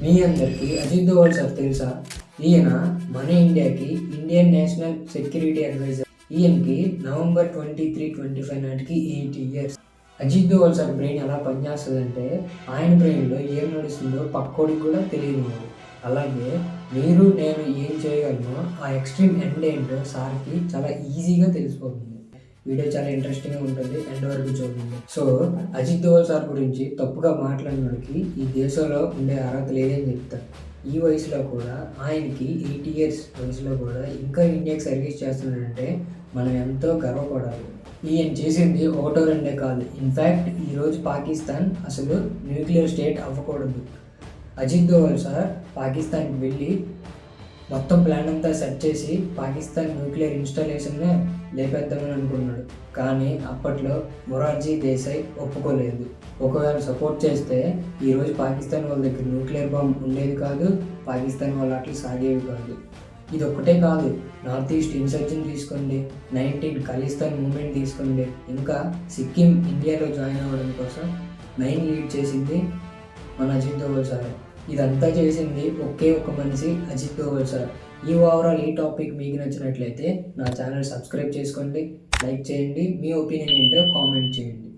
మీ అందరికీ అజిత్ దోవల్ సార్ తెలుసా? ఈయన మన ఇండియాకి ఇండియన్ నేషనల్ సెక్యూరిటీ అడ్వైజర్. ఈయనకి నవంబర్ 23, 25 నాటికి 80 years. Ajit Doval sir brain ఎలా పనిచేస్తుందంటే ఆయన బ్రెయిన్లో ఏం నడుస్తుందో పక్కోడికి కూడా తెలియదు. అలాగే మీరు నేను ఏం చేయగలనో ఆ ఎక్స్ట్రీమ్ ఎండ్ ఏంటో సార్కి చాలా ఈజీగా తెలిసిపోతుంది. వీడియో చాలా ఇంట్రెస్టింగ్గా ఉంటుంది, ఎండ్ వరకు చూడండి. సో అజిత్ దోవల్ సార్ గురించి తప్పుగా మాట్లాడినోడికి ఈ దేశంలో ఉండే అర్హత లేదని చెప్తారు. ఈ వయసులో కూడా ఆయనకి 80 ఇయర్స్ వయసులో కూడా ఇంకా ఇండియాకి సర్వీస్ చేస్తున్నాడంటే మనం ఎంతో గర్వపడాలి. ఈయన చేసింది ఒకటో రెండే కాదు. ఇన్ఫ్యాక్ట్ ఈరోజు పాకిస్తాన్ అసలు న్యూక్లియర్ స్టేట్ అవ్వకూడదు. అజిత్ దోవల్ సార్ పాకిస్తాన్కి వెళ్ళి మొత్తం ప్లాన్ అంతా సెట్ చేసి పాకిస్తాన్ న్యూక్లియర్ ఇన్స్టాలేషన్నే లేపేద్దామని అనుకున్నాడు. కానీ అప్పట్లో మొరార్జీ దేశాయ్ ఒప్పుకోలేదు. ఒకవేళ సపోర్ట్ చేస్తే ఈరోజు పాకిస్తాన్ వాళ్ళ దగ్గర న్యూక్లియర్ బాంబ్ ఉండేది కాదు, పాకిస్తాన్ వాళ్ళ అట్లు సాగేవి కాదు. ఇది ఒక్కటే కాదు, నార్త్ ఈస్ట్ ఇన్సర్జన్ తీసుకోండి, 19 ఖలిస్తాన్ మూమెంట్ తీసుకోండి, ఇంకా సిక్కిం ఇండియాలో జాయిన్ అవ్వడం కోసం మెయిన్ లీడ్ చేసింది మన అజిత్ దోవల్ సార్. ఇదంతా చేసింది ఒకే ఒక మనిషి, అజిత్ దోవల్ సార్. ఈ టాపిక్ మీకు నచ్చినట్లయితే నా ఛానల్ సబ్స్క్రైబ్ చేసుకోండి, లైక్ చేయండి, మీ ఒపీనియన్ ఏంటో కామెంట్ చేయండి.